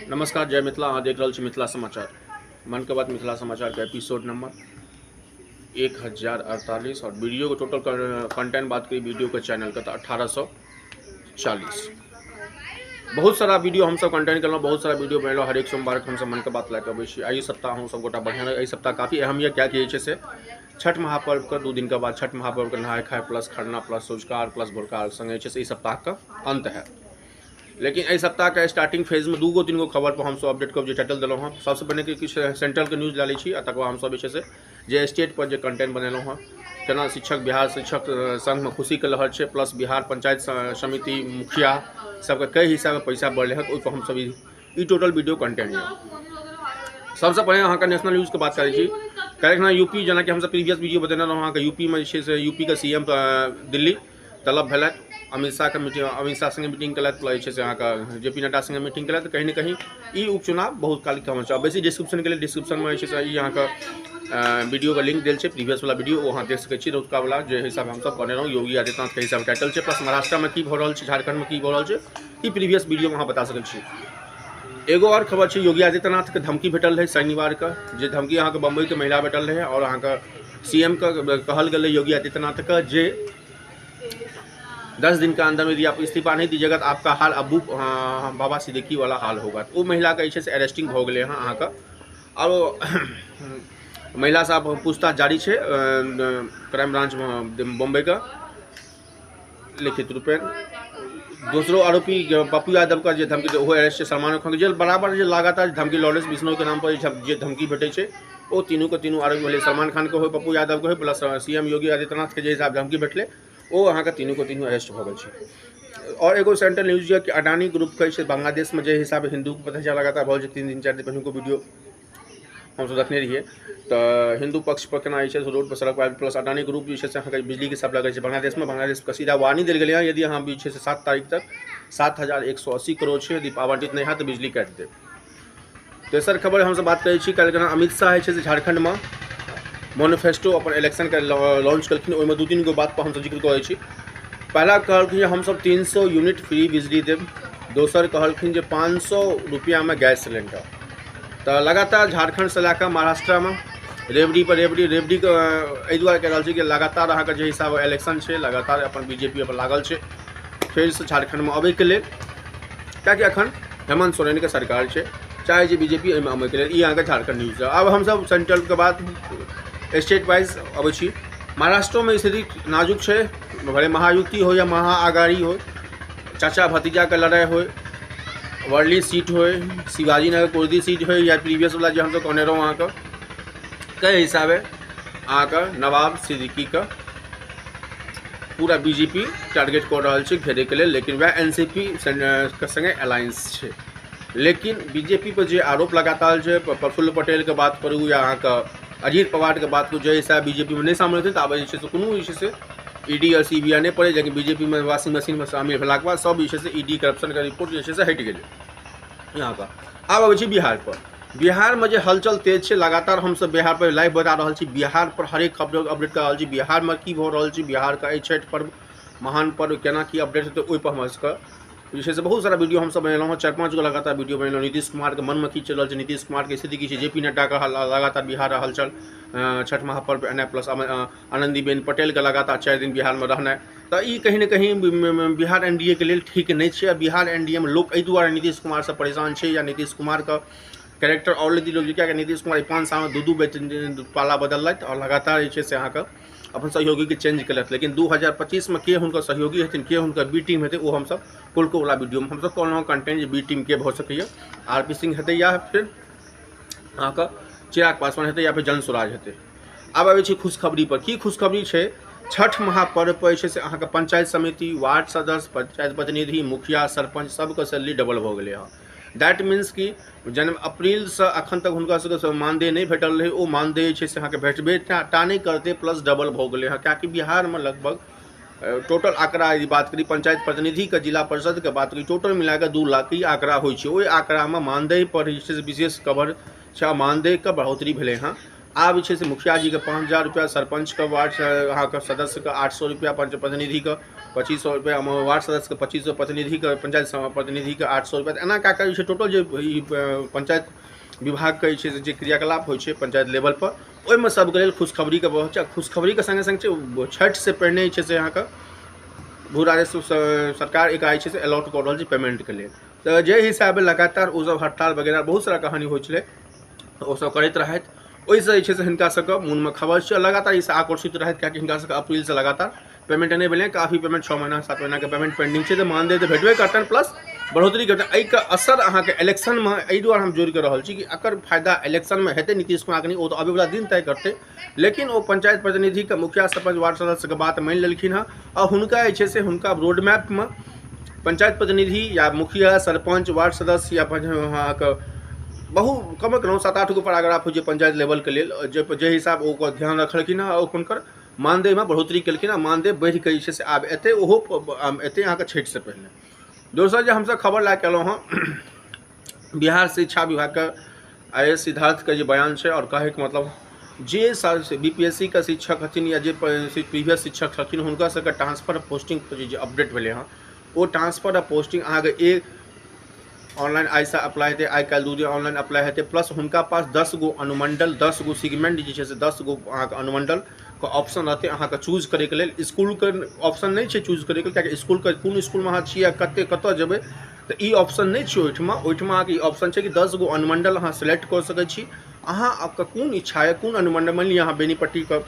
नमस्कार, जय मिथिला। अहाँ देख रहल छी मिथिला समाचार। मन की बात मिथिला समाचार के एपिसोड नंबर 1048 और वीडियो के टोटल कंटेंट बात करी वीडियो के चैनल का तो 1840। बहुत सारा वीडियो हम सब कंटेंट करलो, बहुत सारा वीडियो बनलो। हर एक सोमवार के हम सब मन की बात लेके अबै छी। एहि सप्ताह हम सब गोटा बढ़िया रहे। एहि सप्ताह काफ़ी अहम ये, क्या कि से छठ महापर्व के 2 दिन के बाद छठ महापर्व के नहाय खाय प्लस खरना प्लस सोझकार प्लस भोरका संगे से सप्ताह का अंत है। लेकिन इस सप्ताह के स्टार्टिंग फेज में 2-3 गो खबर पर हम सब अपडेट कर टाइटल दिलों हाँ। सबसे पहले कि सेंट्रल के न्यूज ला ली तक हम सब से जे स्टेट पर जो कंटेंट बनेलों हाँ, केना शिक्षक बिहार शिक्षक संघ में खुशी के लहर है, प्लस बिहार पंचायत समिति मुखिया सबके कई हिस्सा में पैसा बढ़े है, तो हम सब टोटल वीडियो कंटेंट है। सबसे पहले अहाँ का नेशनल न्यूज के बात करें कैरेक्टर यूपी, जना कि हम सब प्रीवियस वीडियो बतेने रहो अहाँ के यूपी में यूपी के सीएम दिल्ली तलब भेल, अमित शाह के मीटिंग, अमित शाह संगे मीटिंग कल अहाँ जेपी नड्डा संगे मीटिंग कल, कहीं ना कहीं ये उपचुनाव बहुत कालिक हम बेसी डिस्क्रिप्शन के लिए डिस्क्रिप्शन में यहाँ का वीडियो का लिंक दिल है, प्रीवियस वाला वीडियो वहाँ देख सकते रौतका वाला जो हिसाब हम सब करने रहो। योगी आदित्यनाथ के हिसाब टाइटल है, प्लस महाराष्ट्र में की हो रहा है, झारखंड में की हो रहा है, ये प्रीवियस वीडियो वहाँ बता सकते। एगो और खबर है, योगी आदित्यनाथ के धमकी भेटल है शनिवार का, जो धमकी अहाँ के बम्बई के महिला भेटल है और अहाँ का सीएम का कहल गए योगी आदित्यनाथ का जे 10 दिन के अंदर में यदि आप इस्तीफा नहीं दीजिएगा तो आपका हाल अबू बाबा सिद्दीकी वाला हाल होगा। तो वो महिला का ऐसे अरेस्टिंग हो गए हैं अहाँ का, और महिला साहब पूछताछ जारी है क्राइम ब्रांच बम्बई का लिखित रूप में। दूसरो आरोपी पप्पू यादव का जो धमकी वो अरेस्ट है सलमान खान के जेल बराबर जो लगातार धमकी लॉरेंस बिश्नोई के नाम पर जो धमकी भेटे है वो तीनों के तीनों आरोपी भले सलमान खान के हो, पप्पू यादव के हो, प्लस सीएम योगी आदित्यनाथ के हिसाब धमकी भेटले वो अहाँ का तीनों को तीनों अरेस्ट हो गए। और एगो सेंट्रल न्यूज है कि अडानी ग्रुप के बांग्लादेश में जो हिसाब हिंदू को पता चला लगातार बहुत 3 दिन 4 दिन पहले को वीडियो हम सब देखने रहिए, तो हिंदू पक्ष पर केना रोड पर सड़क पर, प्लस अडानी ग्रुप जो है बिजली के सप्लाई करे बांग्लादेश में। बांग्लादेश का सीधा वार्निंग दिल गया यदि अहाँ भी 7 तारीख तक 7180 करोड़ है यदि आवंटित नहीं है तो बिजली काट दे। तेसर खबर हम सब बात करें कल अमित शाह है झारखंड में मैनिफेस्टो अपन इलेक्शन के लॉन्च कलखिन, ओहिमे 2-3 गो बात पर हम सब जिक्र करै। पहला कहलखिन हम सब 300 यूनिट फ्री बिजली देव, दोसर कहलखिन 500 रुपया में गैस सिलेंडर। तो लगातार झारखंड से लैके महाराष्ट्र में रेवड़ी पर रेवड़ी के एहि दुआरे कह रहा कि लगातार अहाँ के हिसाब इलेक्शन है, लगातार अपन बीजेपी पर लागल है फिर से झारखंड में अबै के लिए, क्या कि अखन हेमंत सोरेन के सरकार है, चाहे जो बीजेपी एहिमे अबै के लिए। ये अहाँ के झारखंड न्यूज है। अब हम सब सेंट्रल के बाद स्टेट वाइज अब महाराष्ट्र में स्थिति नाजुक है, भले महायुति हो या महाआघाड़ी हो, चाचा भतीजा के लड़ाई हो, वर्ली सीट हो, शिवाजी नगर कुर्दी सीट हो, या प्रीवियस वाला जो हम तो कहने रहो अहाँ के हिसाब है अहाँ का नवाब सिद्दीकी का पूरा बीजेपी टारगेट कर रहा है घेरे के लिए। लेकिन वह एनसीपी के संगे अलायंस है। लेकिन बीजेपी पर जो आरोप लगातार है, प्रफुल्ल पटेल के बात करूँ या अहाँ का अजीत पवार के बात को जो हिसाब बीजेपी में नहीं शामिल थे, अब को ईडी और सीबीआई नहीं पड़े, लेकिन बीजेपी में वॉशिंग मशीन में शामिल होने के बाद सब ईडी करप्शन का रिपोर्ट जैसे हट गए यहाँ का। अब अब बिहार पर, बिहार में जो हलचल तेज है, लगातार हम सब बिहार पर लाइव बता रहा है, बिहार पर हर एक खबर अपडेट कर रहा है। बिहार में की हो रहा है, बिहार का छठ पर्व महान पर्व केना की अपडेट होते ओहि पर हम विशेष से बहुत सारा वीडियो हम सब बनेलों, 4-5 गो लगातार वीडियो बनेलों। नीतीश कुमार के मन में की चल रहा है, नीतीश कुमार की स्थिति की है, जेपी नड्डा का लगातार बिहार हलचल, छठ महापर्व एना, प्लस आनंदीबेन पटेल का लगातार 4 दिन बिहार में रहना है। तो ये कहीं ना कहीं बिहार एनडीए के लिए ठीक नहीं है। बिहार एनडीए में लोग एहि दुआरे नीतीश कुमार से परेशान है, या नीतीश कुमार का कैरेक्टर ऑलरेडी लोग क्या नीतीश कुमार 5 साल में 2 पाला बदलत और लगातार से अहाँ का अपन सहयोगी के चेंज कलक। लेकिन 2025 में के हुनकर सहयोगी हेथिन, के हुनकर बी टीम हेतै, वो हम सब कोलको वाला वीडियो में हम सब कहलहुँ कंटेंट बी टीम के भऽ सकैए, आरपी सिंह हेतै या फिर अहाँ का चिराग पासवान हेतै या फिर जन स्वराज हेतै। आब आबै छी खुशखबरी पर। की खुशखबरी है, छठ महापर्व पर से अहाँ के पंचायत समिति, वार्ड सदस्य, पंचायत प्रतिनिधि, मुखिया, सरपंच सबके सैलरी डबल भऽ गेलै हँ। दैट मीन्स कि जन अप्रैल से अखन तक हुनका सबके मानदेय नहीं भेटल रहे, वो मानदेय से अहाँ के भेटबे टा नहीं करते, प्लस डबल भऽ गेलै हँ। क्या कि बिहार में लगभग टोटल आंकड़ा यदि बात करी पंचायत प्रतिनिधि के, जिला परिषद के बात करी, टोटल मिला के 2 लाख की आंकड़ा हो, आंकड़ा में मानदेय पर विशेष कवर मानदेय के बढ़ोतरी भेले हैं, आब जे छै मुखिया जी के 5,000 रुपया, सरपंच के वार्ड अहाँ के सदस्य के 800 रुपया, प्रतिनिधि के 2500 रुपया, वार्ड सदस्य के 2500, प्रतिनिधि के पंचायत प्रतिनिधि के 800 रुपया। एना कए कऽ जे छै टोटल जे पंचायत विभाग के जे क्रियाकलाप होइ छै पंचायत लेवल पर, ओहिमे सबके लेल खुशखबरी के बहुत छै। खुशखबरी के संगे संग छै छठ से पहिने जे छै से अहाँके भू राजस्व सरकार इकाई छै से अलॉट कऽ रहल छै पेमेंट के लेल। तऽ जे हिसाबे लगातार ओसब हड़ताल वगैरह बहुत सारा कहानी होइ छलै, तऽ ओसब करैत रहथि। ओहिसँ जे छै से हिनका सबके मोनमे खबर छै, लगातार ई आकर्षित रहथि, किएकि हिनका सबके अप्रैल से लगातार पेमेंट नहीं भेलै, काफ़ी पेमेंट 6 महीना 7 महीना के पेमेंट पेंडिंग छै, तऽ मानदेय तऽ भेटबे करतनि, प्लस बढ़ोतरी करतनि। एहिके असर अहाँके इलेक्शनमे एहि दुआरे हम जोड़ि कऽ रहल छी कि एकर फायदा इलेक्शनमे हेतै नीतीश कुमार के, नहीं ओ तऽ अबैवला दिन तय करतै। लेकिन ओ पंचायत प्रतिनिधि के मुखिया सरपंच वार्ड सदस्यके बात मानि लेलखिन हँ, और हुनका जे छै से हुनका रोड मैपमे पंचायत प्रतिनिधि या मुखिया सरपंच वार्ड सदस्य या अहाँके कम कम 7-8 गो पैराग्राफ होइ छै पंचायत लेवल के लेल, जे हिसाब ओकर ध्यान रखलखिन हँ, और हुनकर मानदेय में बढ़ोतरी केलखिन हँ। मानदेय बढ़ि कऽ जे छै से आब एतै, ओहो एतै अहाँके छठि से पहिने। दोसर जे हमसब खबर लए कऽ एलहुँ हँ बिहार शिक्षा विभाग के IAS सिद्धार्थ के जे बयान छै, और कहैके मतलब जे BPSC के शिक्षक हथिन या जे प्रीवियस शिक्षक छथिन, हुनका सबके ट्रांसफर पोस्टिंग जे अपडेट भेलै हँ, वो ट्रांसफर आ पोस्टिंग अहाँके एक ऑनलाइन आइसँ अप्लाई हेतै, आइ काल्हि 2 दिन ऑनलाइन अप्लाई हेतै, प्लस हुनका पास 10 गो अनुमंडल 10 गो सेगमेंट जे छै से 10 गो अहाँके अनुमंडल के ऑप्शन रहतै अहाँके चूज करैके लेल। स्कूलके ऑप्शन नहीं छै चूज करैके, किएकि स्कूलके कोन स्कूलमे अहाँ छियै, कतऽ जेबै, तऽ ई ऑप्शन नहीं छै ओहिठमा। अहाँके ई ऑप्शन छै कि 10 गो अनुमंडल अहाँ सेलेक्ट कऽ सकै छी। अहाँ आपका कोन इच्छा है, कोन अनुमंडल, मान लिअ अहाँ बेनीपट्टीके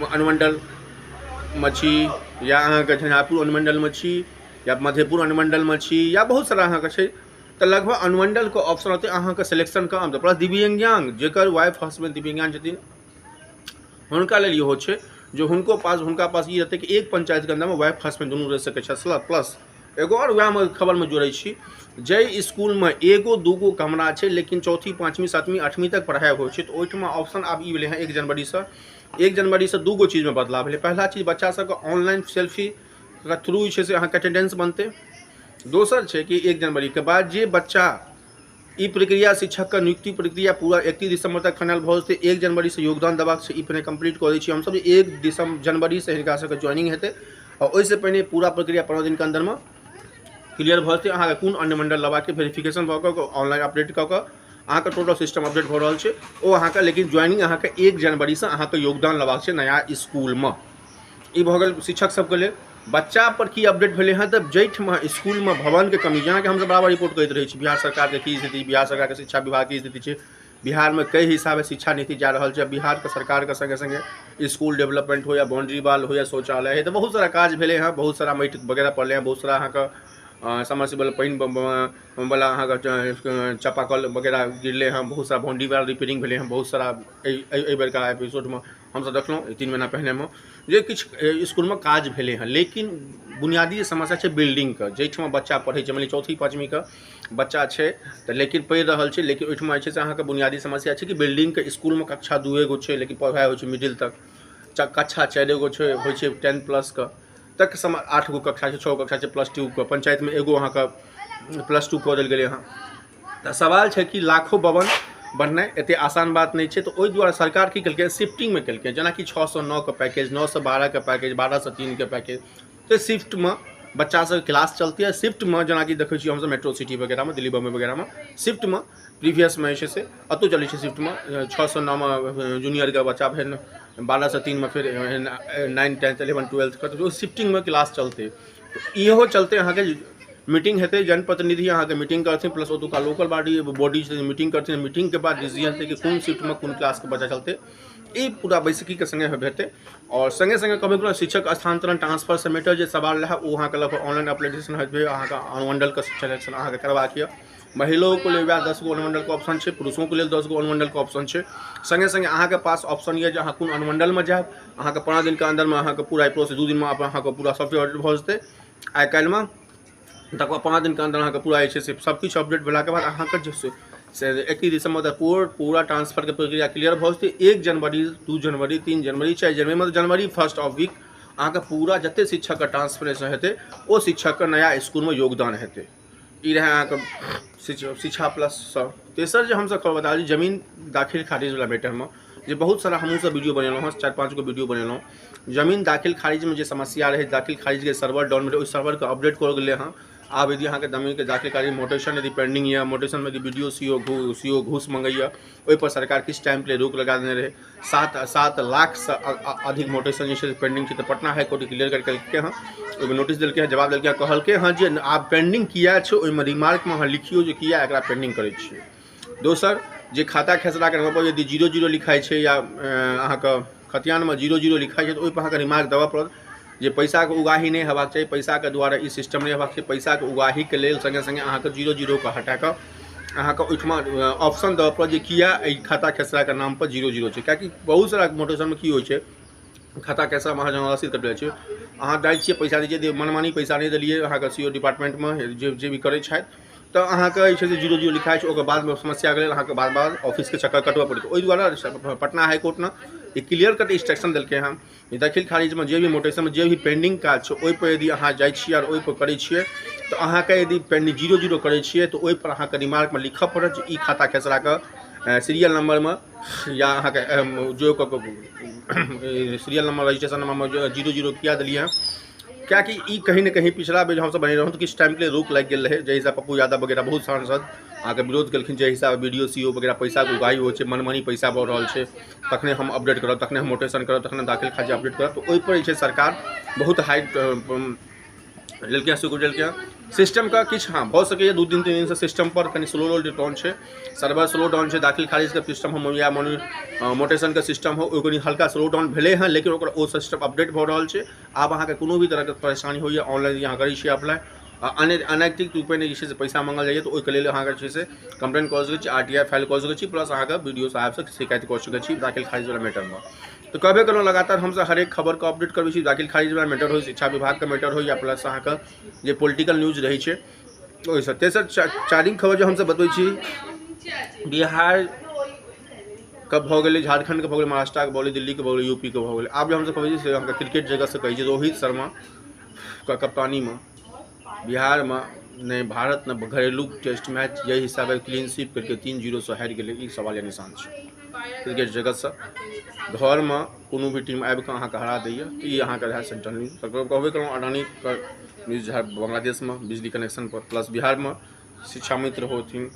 अनुमंडलमे छी, या अहाँके झंझारपुर अनुमंडलमे छी, या मधेपुर अनुमंडलमे छी, या बहुत सारा अहाँके छै, तऽ लगभग अनुमंडल के ऑप्शन होते अहाँके सिलेक्शन का आम। प्लस दिव्यांग जेकर वाइफ हस्बैंड दिव्यांग छथिन, हुनका लेल इहो छै जो हुनका पास ई रहते कि एक पंचायत के अंदर में वाइफ हस्बैंड दुनू रह सकै छै। प्लस एगो और वएह खबर में जोड़ै छी, जै स्कूल में 1 2 गो कमरा छै, लेकिन 4वीं 5वीं 7वीं 8वीं तक पढ़ाई होइ छै, तऽ ओहिठमा ऑप्शन आब ई भेलै हँ 1 जनवरी से 2 गो चीज में बदलाव भेलै। पहला चीज बच्चा सबके ऑनलाइन सेल्फी के थ्रू जे छै से अहाँके अटेंडेंस बनतै। दोसर छै कि 1 जनवरी के बाद जे बच्चा ई प्रक्रिया शिक्षक का नियुक्ति प्रक्रिया पूरा 31 दिसंबर तक फाइनल भऽ जेतै, 1 जनवरी से योगदान देबाक छै, ई पहिने कंप्लीट कऽ दै छी हमसब। 1 जनवरी से हिनका सबके ज्वाइनिंग हेतै, और ओहिसँ पहिने पूरा प्रक्रिया 15 दिन के अंदर में क्लियर भऽ जेतै। अहाँके कोन अनुमंडल लेबाक के वेरिफिकेशन भऽ कऽ ऑनलाइन अपडेट कऽ कऽ अहाँके टोटल सिस्टम अपडेट भऽ रहल छै ओ अहाँके। लेकिन ज्वाइनिंग अहाँके 1 जनवरी से अहाँके योगदान लेबाक छै नया स्कूलमे। ई भऽ गेल शिक्षक सबके लेल। बच्चा पर की अपडेट भेलै हँ, तऽ जाहिठाम स्कूल में भवन के कमी, जेना कि हमसब बराबर रिपोर्ट करैत रहै छी बिहार सरकार के की स्थिति, बिहार सरकार के शिक्षा विभाग की स्थिति छै, बिहार में कई हिसाबे शिक्षा नीति जा रहल छै। बिहार के सरकार के संगे संगे स्कूल डेवलपमेंट हो या बाउंड्री वाल हो या शौचालय है, तो बहुत सारा काज भेलै हँ, बहुत सारा माटि वगैरह पड़लै हँ, बहुत सारा अहाँके समरसिबल पानि वाला अहाँके चापाकल वगैरह गिरलै हँ, बहुत सारा बाउंड्री वाल रिपेयरिंग भेलै हँ, बहुत सारा एहि बेरका एपिसोडमे हमसब देखलहुँ 3 महीना पहिनेमे जे किछु स्कूलमे काज भेलै हँ। लेकिन बुनियादी समस्या छै बिल्डिंगके, जाहिठाम बच्चा पढ़ै छै, मानि लिअ 4वीं 5वीं के बच्चा छै तऽ लेकिन पढ़ि रहल छै, लेकिन ओहिठाम जे छै से अहाँके बुनियादी समस्या छै कि बिल्डिंगके स्कूलमे कक्षा 2 गो छै, लेकिन पढ़ाइ होइ छै मिडिल तक, कक्षा 4 गो छै होइ छै 10 प्लस के तक, 8 गो कक्षा छै, 6 गो कक्षा छै +2 के, पंचायत में एगो अहाँके +2 कऽ देल गेलै हँ। तऽ सवाल छै कि लाखों भवन बननाइ एते आसान बात नहीं है। तो ओहि दुआरे सरकार की केलकै, शिफ्टिंग में केलकै, जेना कि 609 के पैकेज, 9 से 12 के पैकेज, 12 से 3 के पैकेज, तो शिफ्ट में बच्चा सब क्लास चलती है। शिफ्ट में जेना कि देखै छी हमसब मेट्रो सिटी वगैरह में, दिल्ली बम्बई वगैरह में शिफ्ट में प्रीवियस में जे छै से अतौ चलै छै शिफ्ट में 609 में जूनियर के बच्चा भेल, 12 से 3 में फिर 9 10 11 12 के, तो शिफ्टिंग में क्लास चलते। इहो चलते अहाँके मीटिंग हेतै, जनप्रतिनिधि अहाँके मीटिंग करथिन, प्लस ओतुका लोकल बॉडी मीटिंग करथिन। मीटिंग के बाद डिसीजन हेतै कि कोन शिफ्ट में कोन क्लास के बच्चा चलते, ई पूरा बैसकी के संगे हेतै। और संगे संगे कभी शिक्षक स्थानांतरण ट्रांसफर से मेटर जे सवाल रहा वो अहाँके लगभग ऑनलाइन एप्लीकेशन हेतै, अहाँके अनुमंडल के सिलेक्शन अहाँके करबाक यऽ। महिलाओं को लेल 10 गो अनुमंडल के ऑप्शन है, पुरुषों के लेल 10 गो अनुमंडल के ऑप्शन है। संगे संगे अहाँके पास ऑप्शन ये जो अहाँ कोन अनुमंडल में जाएब, अहाँके 15 दिन के अंदर में अहाँके पूरा प्रोसेस 2 दिन में अहाँके पूरा सॉफ्टवेयर अपडेट भऽ जेतै आइ काल्हि में। तकर बाद 5 दिन के अंदर अहाँके पूरा जे छै से सबकिछु अपडेट भेलाके बाद अहाँके जे से 31 दिसंबर तक पूरा ट्रांसफर के प्रक्रिया क्लियर भऽ जेतै। 1 जनवरी 2 जनवरी 3 जनवरी 4 जनवरी मतलब जनवरी फर्स्ट ऑफ वीक अहाँके पूरा जते शिक्षक के ट्रांसफरेशन हेतै ओ शिक्षक के नया स्कूल में योगदान हेतै। ई रहे अहाँके शिक्षा प्लस। तेसर जे हमसब खबर बता दी जमीन दाखिल खारिज वाला मैटर में, जे बहुत सारा हमहूँ सब वीडियो बनेलहुँ हँ, 4-5 गो वीडियो बनेलहुँ। जमीन दाखिल खारिज में जे समस्या रहे, दाखिल खारिज के सर्वर डाउन रहे, उस सर्वर के अपडेट कर गेले हँ। आब यदि अहाँके जमीन के दाखिल खारिज मोटेशन यदि पेंडिंग या मोटेशन में यदि वीडियो सीओ घूस मंगैया, ओहि पर सरकार किछु टाइम के लिए रोक लगा देने रहे। 7 लाख से अधिक मोटेशन जे छै पेंडिंग छै, तऽ पटना हाई कोर्ट क्लियर करके देलकै हँ, ओहिमे नोटिस देलकै हँ, जवाब देलकै हँ, कहलकै हँ जे आब पेंडिंग किया छै, ओहिमे रिमार्क में अहाँ लिखियो जे किया एकरा पेंडिंग करै छियै। दोसर, जे खाता खेसरा के नाम पर यदि 00 लिखाइ छै या अहाँके खतियान में 00 लिखाइ छै, तऽ ओहि पर अहाँके रिमार्क देबऽ पड़त जे पैसा के उगाही नहीं हेबाक चाहिए, पैसा के द्वारा ई सिस्टम नहीं हेबाक चाहिए। पैसा के उगाही के लेल संगे संगे अहाँके 00 के हटा कऽ अहाँके ओहिठमा ऑप्शन देबऽ पड़त जे किया एहि खाता खेसरा के नाम पर 00 छै। कियाकि बहुत सारा मोटेशन में की होइ छै, खाता खेसरा में अहाँ जमा रसीद कटबै छियै, अहाँ जाइ छियै पैसा दीजिए, मनमानी पैसा नहीं देलिए अहाँके सीओ डिपार्टमेंट में जे भी करै छथि, तो अहाँके जे छै से 00 लिखाइ छै, ओकर बाद में समस्या के लेल अहाँके बार ऑफिस के चक्कर कटबऽ पड़त। ओहि दुआरे पटना हाई कोर्ट ने एक क्लियर कट इंस्ट्रक्शन देलकै हँ, दाखिल खारिज में जे भी मोटेशन में जे भी पेंडिंग काज छै, ओहि पर यदि अहाँ जाइ छियै और ओहि पर करै छियै, तो अहाँके यदि पेंडिंग 00 करै छियै, तो ओहि पर अहाँके रिमार्क में लिखऽ पड़त जे ई खाता खेसरा के सीरियल नंबर में या अहाँके जो सीरियल नंबर रजिस्ट्रेशन नंबर में 00 किया दिलिए हैं। क्या कि ई कहीं ना कहीं पिछला बेर हम सब बने रहूँ तो किछु टाइम के लिए रोक लग गए रहे, जै हिसाब पप्पू यादव वगैरह बहुत सांसद आके विरोध केलखिन, जै हिसाब वीडियो सीओ वगैरह पैसा के उगाही हो, मनमानी पैसा बढ़ रहा है, तखने हम अपडेट करब, तखने हम मोटेशन करब, तखने दाखिल खारिज अपडेट करब। तो ओहि पर सरकार बहुत हाइट लेलकै, स्वीकृति लेलकै। सिस्टम का किछु हाँ भऽ सकैए 2-3 दिन से सिस्टम पर कनि स्लो डाउन छै, सर्वर स्लो डाउन छै, दाखिल खारिज के सिस्टम हो या मोटेशन के सिस्टम हो, ओहि हल्का स्लो डाउन भेले हैं, लेकिन ओकर ओ सिस्टम अपडेट भऽ रहल छै। आब अहाँके कोनो भी तरह के परेशानी होइए, ऑनलाइन अहाँ करै छियै अप्लाई, अनैतिक रूपे जे छै से पैसा मंगल जाइए, तो ओहिके लेल अहाँके जे छै से कंप्लेन कऽ सकै छी, RTI फाइल कऽ सकै छी, प्लस अहाँके BDO साहब से शिकायत कऽ सकै छी दाखिल खारिज वाला मैटर में। तो कहबे कलहुँ लगातार हमसब हर एक खबर को अपडेट करबै छी, दाखिल खारिज वाला मैटर हो, शिक्षा विभाग के मैटर हो, या प्लस अहाँके जे पॉलिटिकल न्यूज रहै छै ओहिसँ। तेसर चारिम खबर जो हमसब बतबै छी, बिहार के भऽ गेलै, झारखंड के भऽ गेलै, महाराष्ट्र के भऽ गेलै, दिल्ली के भऽ गेलै, UP के भऽ गेलै। आब जो हमसब कहै छी से अहाँके क्रिकेट जगत से कहै छी, रोहित शर्मा के कप्तानी में बिहार में ने भारत ने घरेलू टेस्ट मैच यही हिसाबे क्लीन स्वीप करके 3-0 से हारि गेलै, ई सवाल निशान छै। क्रिकेट जगत से घर में कोनो भी टीम आबि कऽ अहाँके हरा दैए, तो ई अहाँके रहै सेंट्रल न्यूज। कहबे कलहुँ अडानी के न्यूज बांग्लादेश में बिजली कनेक्शन पर, प्लस बिहार में शिक्षा मित्र होथिन,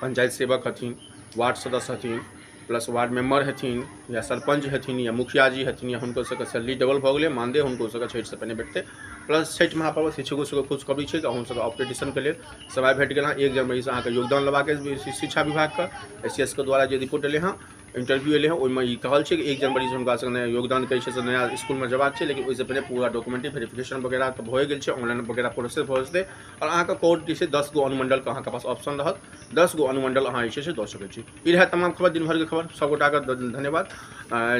पंचायत सेवक हथिन, वार्ड सदस्य हथिन, प्लस वार्ड मेंबर हथिन, या सरपंच हथिन, या मुखिया जी हथिन, या हुनको सबके सैलरी डबल भऽ गेलै, मानदेय हुनको सबके छठि से पहिने भेटतै। प्लस छठि महापर्व शिक्षको सबके खुशखबरी छै कि अहूँ सबके ऑपरेशन के लेल समय भेट गेल हँ। 1 जनवरी से अहाँके योगदान लेबाक शिक्षा विभाग के SCS के द्वारा जे रिपोर्ट एलै हँ, इंटरव्यू एलै हँ, ओहिमे ई कहल छै कि 1 जनवरी से हुनका सबके योगदान करै छै से नया स्कूल में जयबाक छै, लेकिन ओहिसँ पहिने पूरा डॉक्यूमेंट्री वेरिफिकेशन वगैरह तऽ भऽ गेल छै, ऑनलाइन वगैरह प्रोसेस भऽ जेतै। और अहाँके कोर्ट जे छै 10 गो अनुमंडल के अहाँके पास ऑप्शन रहत, 10 गो अनुमंडल अहाँ जे छै से दऽ सकै छी। ई रहै तमाम खबर, दिन भर के खबर। सब गोटाके धन्यवाद।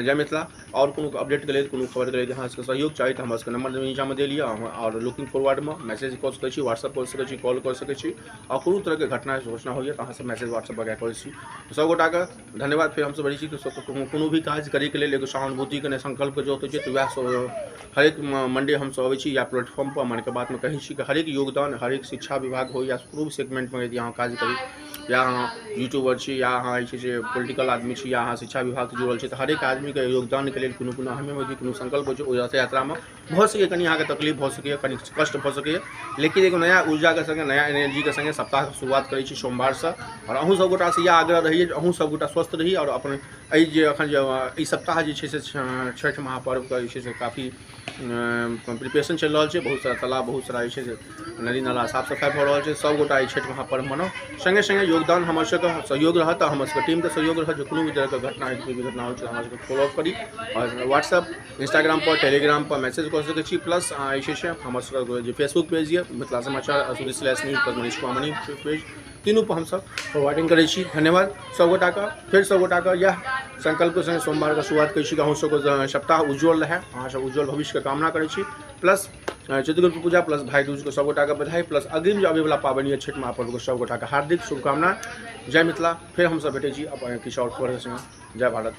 जय मिथिला। और कोनो अपडेट के लेल, कोनो खबर के लेल अहाँ सबके सहयोग चाही तऽ हमरा सबके नंबर नीचा में दे लिअ, और लुकिंग फॉरवर्ड में मैसेज कऽ सकै छी, व्हाट्सअप कऽ सकै छी, कॉल कऽ सकै छी, और कोनो तरह के घटना सूचना होइए तऽ अहाँ सब मैसेज व्हाट्सअप वगैरह करै छी। सब गोटाके धन्यवाद। फिर हमसब बड़ी छी कि कोनो भी काज करे के लेल एगो सहानुभूति के संकल्प के जरूरत होइ छै, तऽ वएह हरेक मंडे हमसब अबै छी या प्लेटफॉर्म पर मन के बात में कहै छी कि हरेक योगदान, हरेक शिक्षा विभाग हो या कोनो भी सेगमेंट में यदि अहाँ काज करी, या अहाँ यूट्यूबर छी, या अहाँ जे छै से पॉलिटिकल आदमी छी, या अहाँ शिक्षा विभाग से जुड़ल छी, तऽ हरेक आदमी के योगदान के लेल कोनो हमें यदि कोनो संकल्प होइ छै, ओहि रथ यात्रा में भऽ सकैए कनि अहाँके तकलीफ भऽ सकैए, कनि कष्ट भऽ सकैए, लेकिन एगो नया ऊर्जा के संगे, नया एनर्जी के संगे सप्ताह के शुरुआत करै छी सोमवार से। और अहूँ सब गोटा से इएह आग्रह रहिए जे अहूँ सब गोटा स्वस्थ रही, और अपन एहि जे एखन जे ई सप्ताह जे छै से छठि महापर्व के जे छै से काफ़ी प्रिपरेशन चलि रहल छै। बहुत सारा तालाब, बहुत सारा जे छै से नदी नाला साफ सफाई भऽ रहल छै। सब गोटा ई छठि महापर्व मनाउ, संगे संगे योगदान हमर सबके सहयोग रहत, हमर सबके टीम के सहयोग रहत, जो कोनो भी तरह के घटना होइ छै हमरा सबके फॉलो अप करी, और व्हाट्सअप, इंस्टाग्राम पर, टेलीग्राम पर मैसेज कऽ सकै छी। प्लस जे छै से हमर सबके जे फेसबुक पेज ये मिथिला समाचार /news मनीष कुमार पेज, तीनों पर हमसब फॉरवर्डिंग करै छी। धन्यवाद सब गोटाके। फिर सब गोटाके यह संकल्प के संगे सोमवार के शुरुआत करै छी कि अहूँ सबके सप्ताह उज्जवल रहे, अहाँ सब उज्जवल भविष्य के कामना करै छी। प्लस चित्रगुप्त पूजा, प्लस भाई दूज को सब गोटा के बधाई, प्लस अग्रिम जो आबे वाला पाबनि है छठि महापर्व को सब गोटा के हार्दिक शुभकामना। जय मिथिला। फिर हम सब भेटै छी अपन किछु और खबर के संगे। जय भारत।